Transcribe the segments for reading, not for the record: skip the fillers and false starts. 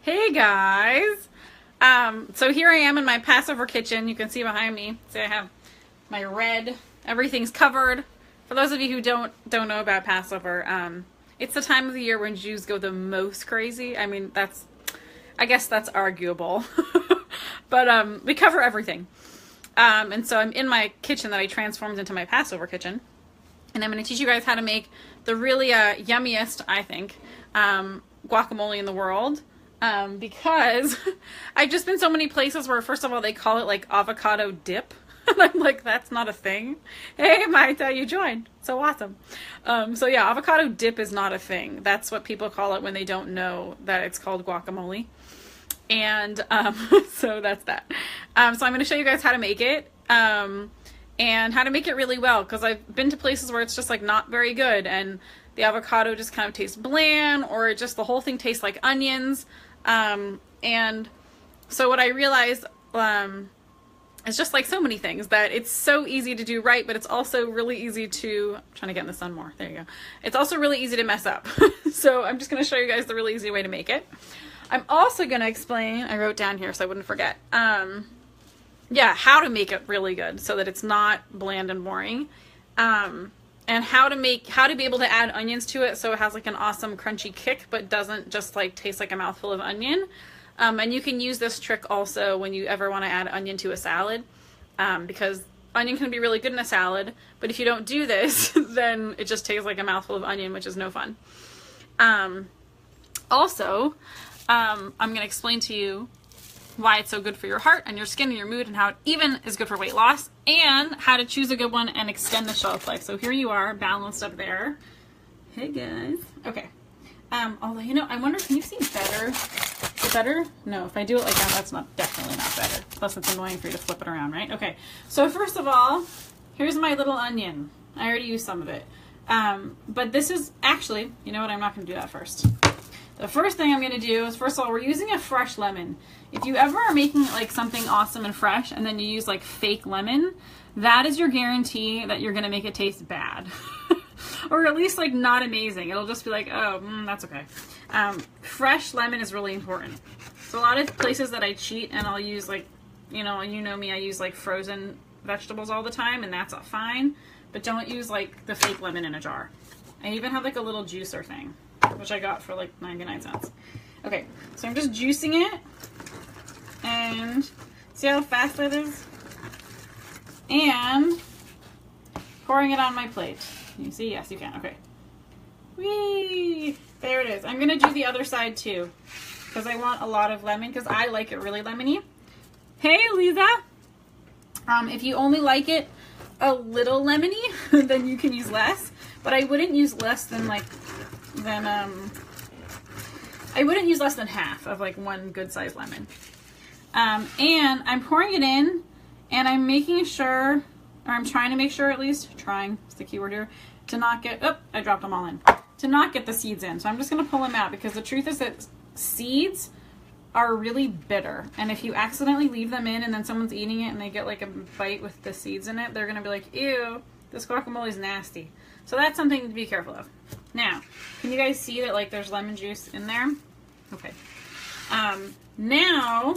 Hey guys! So here I am in my Passover kitchen. You can see behind me. See, I have my red. Everything's covered. For those of you who don't know about Passover, it's the time of the year when Jews go the most crazy. I mean, I guess that's arguable. But we cover everything. And so I'm in my kitchen that I transformed into my Passover kitchen. And I'm going to teach you guys how to make the really yummiest, I think, guacamole in the world. Because I've just been so many places where, first of all, they call it like avocado dip. And I'm like, that's not a thing. Hey, Maita, you joined. So awesome. So yeah, avocado dip is not a thing. That's what people call it when they don't know that it's called guacamole. And so that's that. So I'm going to show you guys how to make it. And how to make it really well, because I've been to places where it's just like not very good and the avocado just kind of tastes bland, or just the whole thing tastes like onions. And so what I realized is just like so many things, that it's so easy to do right, but it's also really easy to, I'm trying to get in the sun more, there you go. It's also really easy to mess up. So I'm just going to show you guys the really easy way to make it. I'm also going to explain, I wrote down here so I wouldn't forget, yeah, how to make it really good so that it's not bland and boring. And how to be able to add onions to it so it has like an awesome crunchy kick, but doesn't just like taste like a mouthful of onion. And you can use this trick also when you ever want to add onion to a salad, because onion can be really good in a salad, but if you don't do this, then it just tastes like a mouthful of onion, which is no fun. Also, I'm going to explain to you why it's so good for your heart and your skin and your mood, and how it even is good for weight loss, and how to choose a good one and extend the shelf life. So here you are, balanced up there. Hey guys. Okay. Although, you know, I wonder, can you see better? Is it better? No, if I do it like that, that's definitely not better. Plus it's annoying for you to flip it around, right? Okay. So first of all, here's my little onion. I already used some of it. But this is actually, you know what, I'm not going to do that first. The first thing I'm going to do is, first of all, we're using a fresh lemon. If you ever are making like something awesome and fresh and then you use like fake lemon, that is your guarantee that you're going to make it taste bad. Or at least like not amazing. It'll just be like, oh, that's okay. Fresh lemon is really important. So a lot of places that I cheat and I'll use like, you know me, I use like frozen vegetables all the time, and that's fine. But don't use like the fake lemon in a jar. I even have like a little juicer thing, which I got for like 99 cents. Okay, so I'm just juicing it. And see how fast that is? And pouring it on my plate. Can you see? Yes, you can. Okay. Whee! There it is. I'm going to do the other side too, because I want a lot of lemon, because I like it really lemony. Hey, Lisa! If you only like it a little lemony, then you can use less. But I wouldn't use less than I wouldn't use less than half of like one good sized lemon. And I'm pouring it in, and I'm making sure, or I'm trying to make sure at least, trying is the key word here, to not get, oh, I dropped them all in, to not get the seeds in. So I'm just going to pull them out, because the truth is that seeds are really bitter. And if you accidentally leave them in and then someone's eating it and they get like a bite with the seeds in it, they're going to be like, ew, this guacamole is nasty. So that's something to be careful of. Now, can you guys see that like there's lemon juice in there? Okay. Now,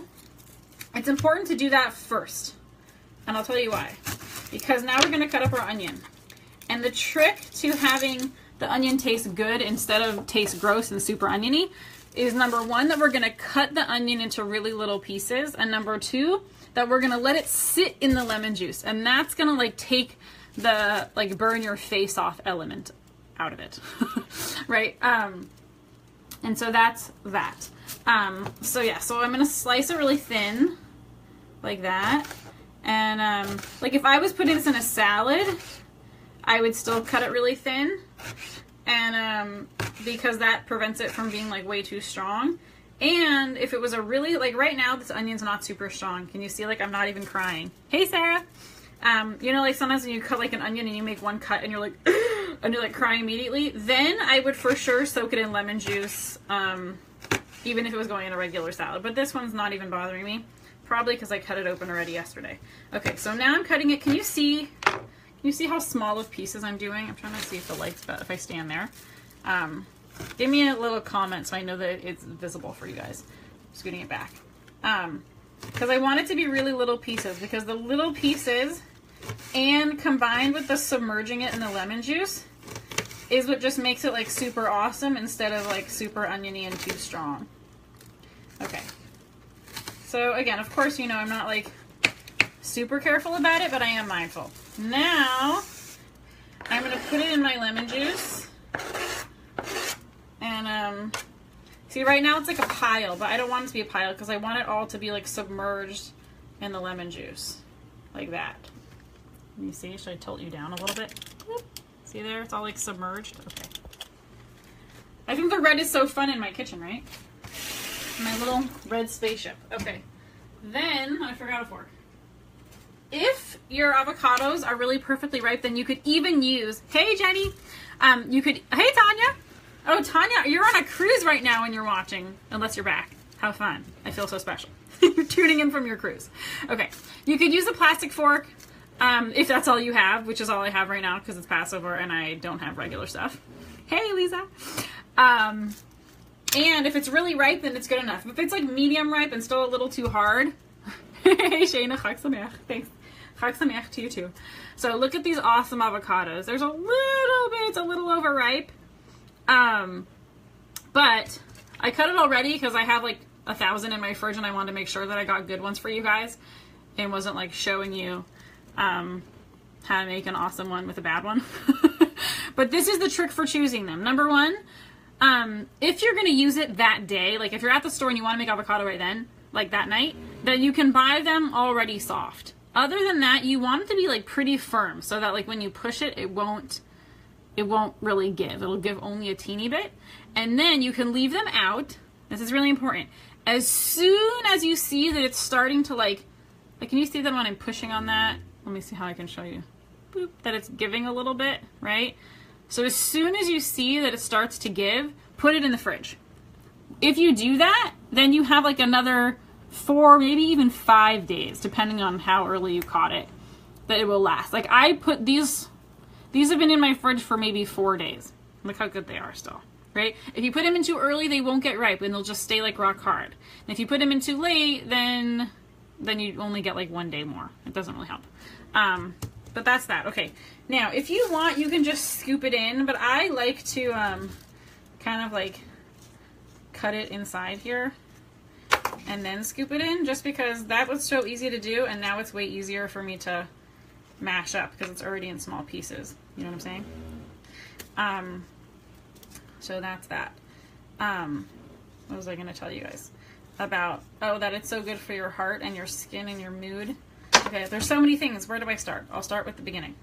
it's important to do that first. And I'll tell you why. Because now we're going to cut up our onion. And the trick to having the onion taste good instead of taste gross and super oniony is, number one, that we're going to cut the onion into really little pieces. And number two, that we're going to let it sit in the lemon juice. And that's going to like take the like burn your face off element out of it. Right? And so that's that. So yeah, so I'm going to slice it really thin like that. And like if I was putting this in a salad, I would still cut it really thin. And because that prevents it from being like way too strong. And if it was a really, like right now, this onion's not super strong. Can you see, like I'm not even crying? Hey, Sarah. You know, like sometimes when you cut like an onion and you make one cut and you're like, and you're like crying immediately, then I would for sure soak it in lemon juice, even if it was going in a regular salad. But this one's not even bothering me, probably because I cut it open already yesterday. Okay, so now I'm cutting it. Can you see how small of pieces I'm doing? I'm trying to see if the light's better, if I stand there. Give me a little comment so I know that it's visible for you guys. scooting it back. Because I want it to be really little pieces, because the little pieces and combined with the submerging it in the lemon juice is what just makes it like super awesome instead of like super oniony and too strong. Okay. So again, of course, you know, I'm not like super careful about it, but I am mindful. Now, I'm going to put it in my lemon juice. And, see, right now it's like a pile, but I don't want it to be a pile because I want it all to be like submerged in the lemon juice. Like that. Can you see? Should I tilt you down a little bit? See there? It's all like submerged. Okay. I think the red is so fun in my kitchen, right? My little red spaceship. Okay. Then, I forgot a fork. If your avocados are really perfectly ripe, then you could even use, hey Jenny, hey Tanya. Oh, Tanya, you're on a cruise right now when you're watching, unless you're back. How fun. I feel so special. You're tuning in from your cruise. Okay. You could use a plastic fork, if that's all you have, which is all I have right now because it's Passover and I don't have regular stuff. Hey, Lisa. And if it's really ripe, then it's good enough. If it's like medium ripe and still a little too hard, hey Shayna, Chag Sameach. Thanks. Chag Sameach to you too. So look at these awesome avocados. There's a little bit, it's a little overripe. But I cut it already because I have like 1,000 in my fridge and I wanted to make sure that I got good ones for you guys and wasn't like showing you how to make an awesome one with a bad one. But this is the trick for choosing them. Number one, if you're going to use it that day, like if you're at the store and you want to make avocado right then, like that night, then you can buy them already soft. Other than that, you want it to be like pretty firm so that like when you push it, it won't really give. It'll give only a teeny bit. And then you can leave them out. This is really important. As soon as you see that it's starting to like can you see that when I'm pushing on that? Let me see how I can show you. Boop, that it's giving a little bit, right? So as soon as you see that it starts to give, put it in the fridge. If you do that, then you have like another 4, maybe even 5 days, depending on how early you caught it, that it will last. Like I put these have been in my fridge for maybe 4 days. Look how good they are still, right? If you put them in too early, they won't get ripe and they'll just stay like rock hard. And if you put them in too late, then you only get like 1 day more. It doesn't really help. But that's that. Okay. Now, if you want, you can just scoop it in, but I like to kind of like cut it inside here and then scoop it in just because that was so easy to do and now it's way easier for me to mash up because it's already in small pieces. You know what I'm saying? So that's that. What was I going to tell you guys about? Oh, that it's so good for your heart and your skin and your mood. Okay, there's so many things. Where do I start? I'll start with the beginning.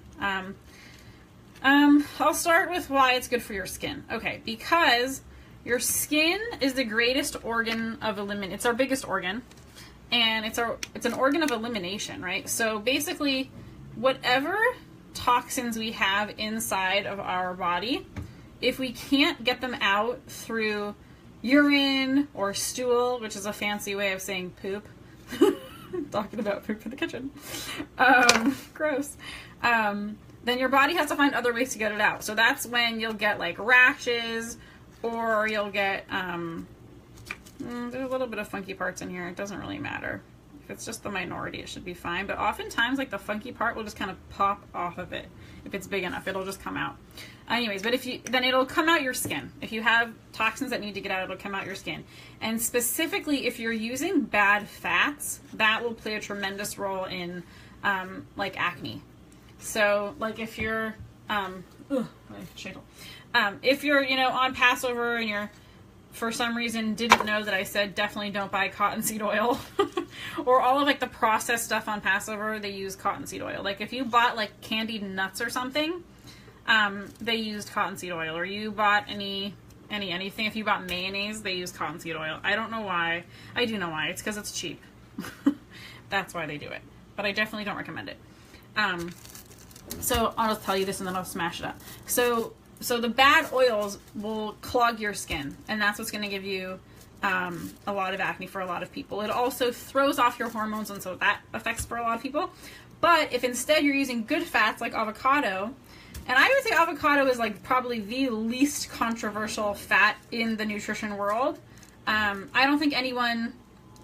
I'll start with why it's good for your skin. Okay, because your skin is the greatest organ of elimination. It's our biggest organ, and it's an organ of elimination, right? So basically, whatever toxins we have inside of our body, if we can't get them out through urine or stool, which is a fancy way of saying poop. Talking about poop in the kitchen. Gross. Then your body has to find other ways to get it out. So that's when you'll get like rashes or you'll get, there's a little bit of funky parts in here. It doesn't really matter. If it's just the minority, it should be fine. But oftentimes like the funky part will just kind of pop off of it. If it's big enough, it'll just come out. Anyways, but then it'll come out your skin. If you have toxins that need to get out, it'll come out your skin. And specifically, if you're using bad fats, that will play a tremendous role in like acne. So like if you're, if you're, you know, on Passover and you're, for some reason, didn't know that I said definitely don't buy cottonseed oil or all of like the processed stuff on Passover, they use cottonseed oil. Like if you bought like candied nuts or something, they used cottonseed oil, or you bought anything. If you bought mayonnaise, they use cottonseed oil. I don't know why. I do know why. It's because it's cheap. That's why they do it. But I definitely don't recommend it. So I'll just tell you this and then I'll smash it up. So the bad oils will clog your skin, and that's what's going to give you a lot of acne for a lot of people. It also throws off your hormones, and so that affects for a lot of people. But if instead you're using good fats like avocado, and I would say avocado is like probably the least controversial fat in the nutrition world. I don't think anyone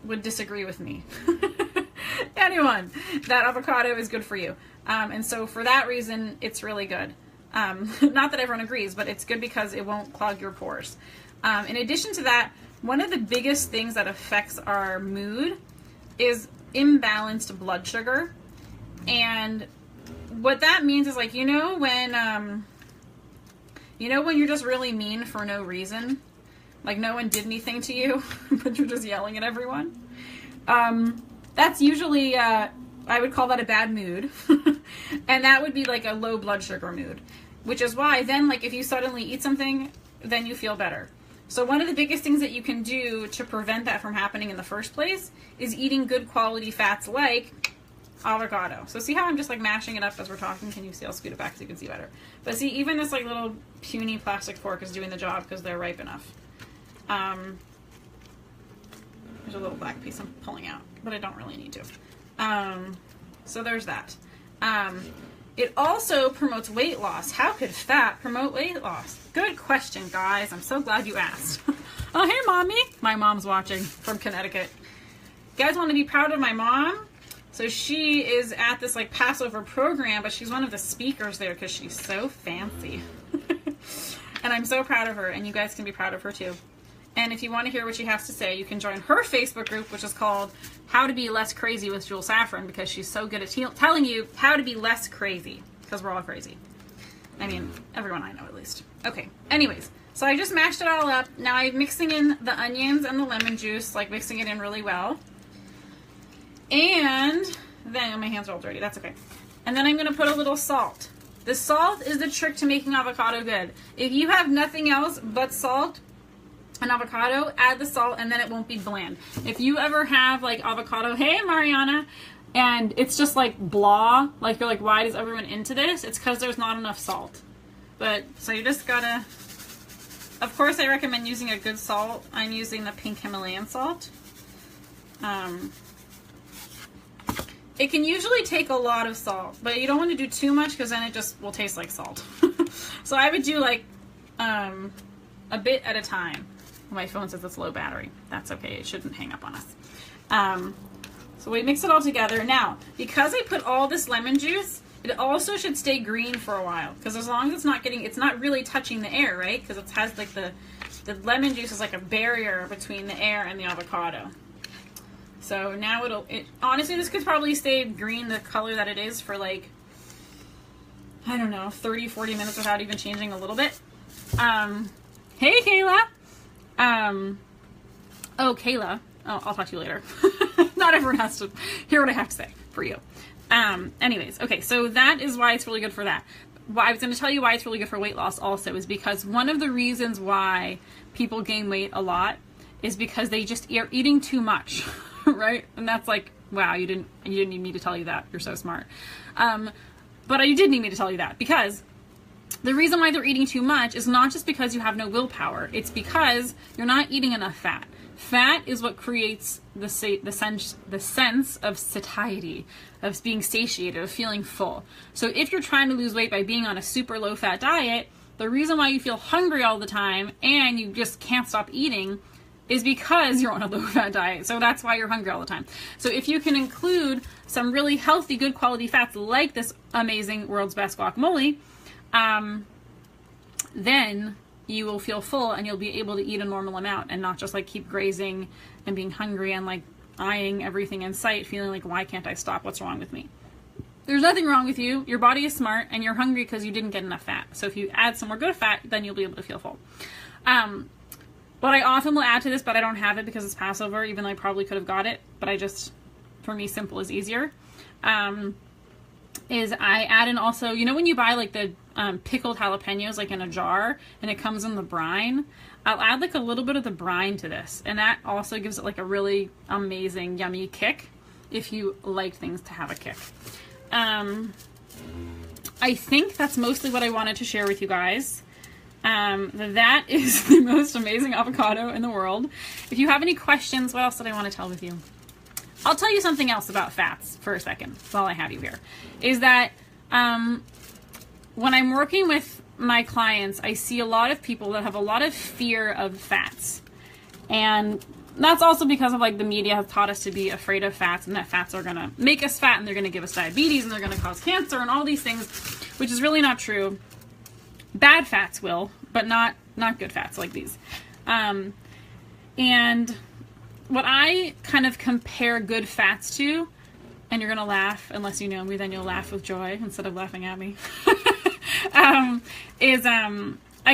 would disagree with me. Anyone, that avocado is good for you. And so for that reason, it's really good. Not that everyone agrees, but it's good because it won't clog your pores. In addition to that, one of the biggest things that affects our mood is imbalanced blood sugar. And what that means is, like, you know when you're just really mean for no reason? Like no one did anything to you, but you're just yelling at everyone? That's usually, I would call that a bad mood. And that would be like a low blood sugar mood, which is why then, like, if you suddenly eat something, then you feel better. So one of the biggest things that you can do to prevent that from happening in the first place is eating good quality fats like avocado. So see how I'm just like mashing it up as we're talking? Can you see? I'll scoot it back so you can see better. But see, even this like little puny plastic fork is doing the job because they're ripe enough. There's a little black piece I'm pulling out, but I don't really need to. So there's that. It also promotes weight loss. How could fat promote weight loss? Good question, guys. I'm so glad you asked. Oh, hey, Mommy. My mom's watching from Connecticut. You guys want to be proud of my mom? So she is at this like Passover program, but she's one of the speakers there because she's so fancy. And I'm so proud of her, and you guys can be proud of her too. And if you want to hear what she has to say, you can join her Facebook group, which is called How to Be Less Crazy with Jewel Saffron, because she's so good at telling you how to be less crazy, because we're all crazy. I mean, everyone I know at least. Okay, anyways, so I just mashed it all up. Now I'm mixing in the onions and the lemon juice, like mixing it in really well. And then, my hands are all dirty, that's okay. And then I'm going to put a little salt. The salt is the trick to making avocado good. If you have nothing else but salt, an avocado, add the salt, and then it won't be bland. If you ever have like avocado, hey Mariana, and it's just like blah, like you're like, why is everyone into this? It's because there's not enough salt. But so you just gotta, of course I recommend using a good salt. I'm using the pink Himalayan salt. It can usually take a lot of salt, but you don't want to do too much because then it just will taste like salt. So I would do like a bit at a time. My phone says it's low battery. That's okay. It shouldn't hang up on us. So we mix it all together. Now, because I put all this lemon juice, it also should stay green for a while. Because as long as it's not really touching the air, right? Because it has like the lemon juice is like a barrier between the air and the avocado. So now honestly, this could probably stay green, the color that it is, for like, I don't know, 30, 40 minutes without even changing a little bit. Hey, Kayla. Oh, Kayla. Oh, I'll talk to you later. Not everyone has to hear what I have to say for you. Anyways, okay, so that is why it's really good for that. I was going to tell you why it's really good for weight loss also is because one of the reasons why people gain weight a lot is because they just are eating too much, right? And that's like, wow, you didn't need me to tell you that. You're so smart. But you did need me to tell you that because the reason why they're eating too much is not just because you have no willpower. It's because you're not eating enough fat. Fat is what creates the sense of satiety, of being satiated, of feeling full. So if you're trying to lose weight by being on a super low fat diet, the reason why you feel hungry all the time and you just can't stop eating is because you're on a low fat diet. So that's why you're hungry all the time. So if you can include some really healthy, good quality fats like this amazing world's best guacamole, then you will feel full and you'll be able to eat a normal amount and not just like keep grazing and being hungry and like eyeing everything in sight, feeling like, why can't I stop? What's wrong with me? There's nothing wrong with you. Your body is smart and you're hungry because you didn't get enough fat. So if you add some more good fat, then you'll be able to feel full. What I often will add to this, but I don't have it because it's Passover, even though I probably could have got it, but for me, simple is easier, is I add in also, you know when you buy like the pickled jalapeños like in a jar and it comes in the brine, I'll add like a little bit of the brine to this, and that also gives it like a really amazing, yummy kick if you like things to have a kick. I think that's mostly what I wanted to share with you guys. That is the most amazing avocado in the world. If you have any questions, what else did I want to tell with you? I'll tell you something else about fats for a second while I have you here. Is that when I'm working with my clients, I see a lot of people that have a lot of fear of fats. And that's also because of like the media has taught us to be afraid of fats, and that fats are going to make us fat, and they're going to give us diabetes, and they're going to cause cancer and all these things, which is really not true. Bad fats will, but not good fats like these. And what I kind of compare good fats to, and you're going to laugh, unless you know me, then you'll laugh with joy instead of laughing at me, I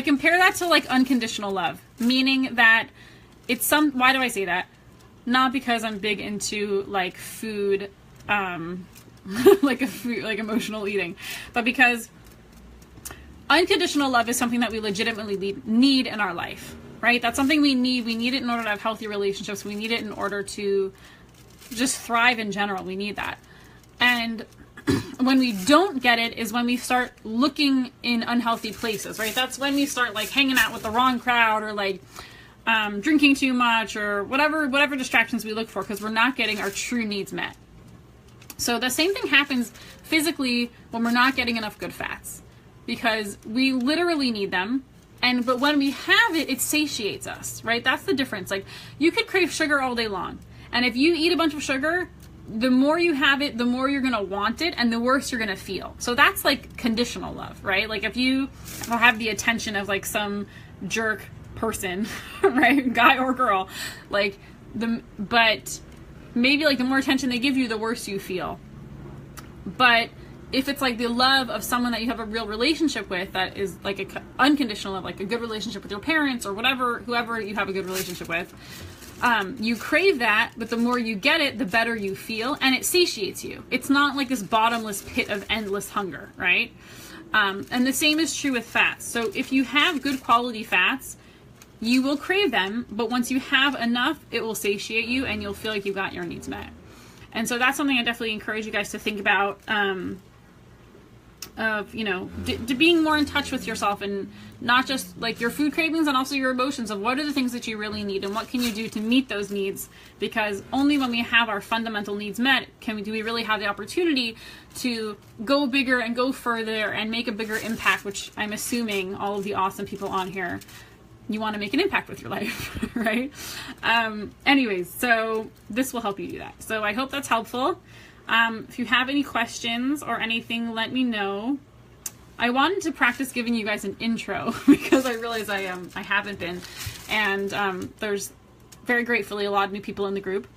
compare that to like unconditional love, meaning that it's why do I say that? Not because I'm big into like food, like emotional eating, but because unconditional love is something that we legitimately need in our life, right? That's something we need. We need it in order to have healthy relationships. We need it in order to just thrive in general. We need that. And when we don't get it is when we start looking in unhealthy places, right? That's when we start like hanging out with the wrong crowd, or like drinking too much, or whatever distractions we look for, because we're not getting our true needs met. So the same thing happens physically when we're not getting enough good fats, because we literally need them. But when we have it, it satiates us, right? That's the difference. Like, you could crave sugar all day long, and if you eat a bunch of sugar, the more you have it, the more you're going to want it, and the worse you're going to feel. So that's like conditional love, right? Like if you have the attention of like some jerk person, right? Guy or girl, like but maybe like the more attention they give you, the worse you feel. But if it's like the love of someone that you have a real relationship with, that is like a unconditional love, like a good relationship with your parents or whoever you have a good relationship with, you crave that, but the more you get it, the better you feel, and it satiates you. It's not like this bottomless pit of endless hunger, right? And the same is true with fats. So if you have good quality fats, you will crave them, but once you have enough, it will satiate you, and you'll feel like you got your needs met. And so that's something I definitely encourage you guys to think about, of, you know, being more in touch with yourself, and not just like your food cravings, and also your emotions of what are the things that you really need and what can you do to meet those needs. Because only when we have our fundamental needs met do we really have the opportunity to go bigger and go further and make a bigger impact, which I'm assuming all of the awesome people on here, you want to make an impact with your life, right? Anyways, so this will help you do that. So I hope that's helpful. If you have any questions or anything, let me know. I wanted to practice giving you guys an intro because I realized I haven't been, and there's very gratefully a lot of new people in the group.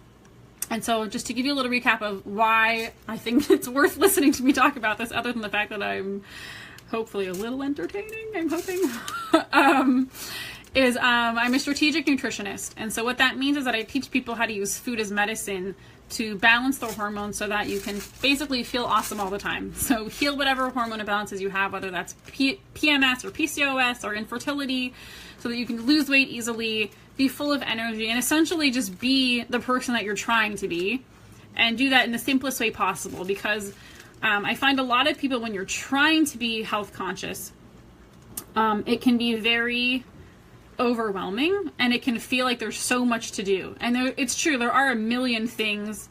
And so just to give you a little recap of why I think it's worth listening to me talk about this, other than the fact that I'm hopefully a little entertaining, I'm hoping, I'm a strategic nutritionist. And so what that means is that I teach people how to use food as medicine to balance their hormones so that you can basically feel awesome all the time. So heal whatever hormone imbalances you have, whether that's PMS or PCOS or infertility, so that you can lose weight easily, be full of energy, and essentially just be the person that you're trying to be, and do that in the simplest way possible. Because I find a lot of people, when you're trying to be health conscious, it can be very overwhelming, and it can feel like there's so much to do. And it's true, there are a million things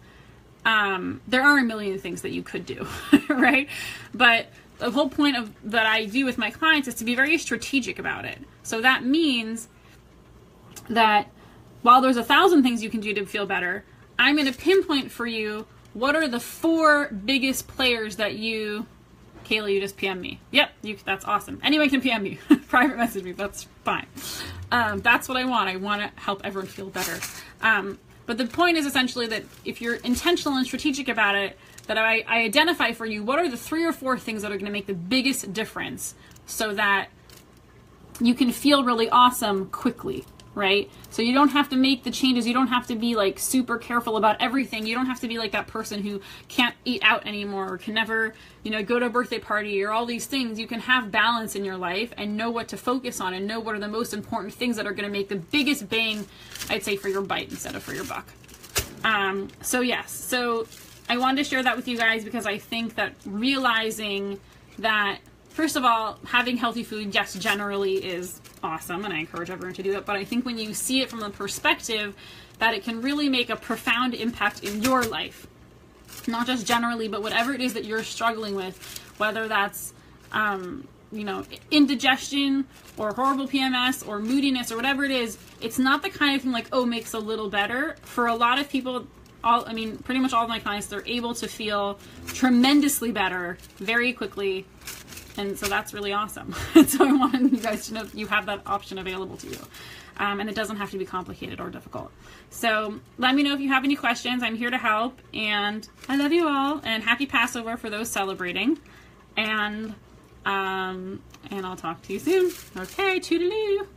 that you could do, right? But the whole point of that I do with my clients is to be very strategic about it. So that means that while there's 1,000 things you can do to feel better, I'm going to pinpoint for you what are the 4 biggest players that you... Kayla, you just PM me. Yep, that's awesome. Anyone can PM me. Private message me. That's fine. That's what I want. I want to help everyone feel better. But the point is essentially that if you're intentional and strategic about it, that I identify for you what are the 3 or 4 things that are going to make the biggest difference, so that you can feel really awesome quickly, right? So you don't have to make the changes. You don't have to be like super careful about everything. You don't have to be like that person who can't eat out anymore, or can never, go to a birthday party, or all these things. You can have balance in your life and know what to focus on, and know what are the most important things that are going to make the biggest bang, I'd say, for your bite instead of for your buck. So yes, so I wanted to share that with you guys, because I think that realizing that, first of all, having healthy food, yes, generally is awesome, and I encourage everyone to do that. But I think when you see it from the perspective that it can really make a profound impact in your life, not just generally, but whatever it is that you're struggling with, whether that's, you know, indigestion or horrible PMS or moodiness or whatever it is, it's not the kind of thing like, oh, makes a little better. For a lot of people, pretty much all of my clients, they're able to feel tremendously better very quickly. And so that's really awesome. And so I wanted you guys to know that you have that option available to you. And it doesn't have to be complicated or difficult. So let me know if you have any questions. I'm here to help. And I love you all. And happy Passover for those celebrating. And I'll talk to you soon. Okay, toodaloo.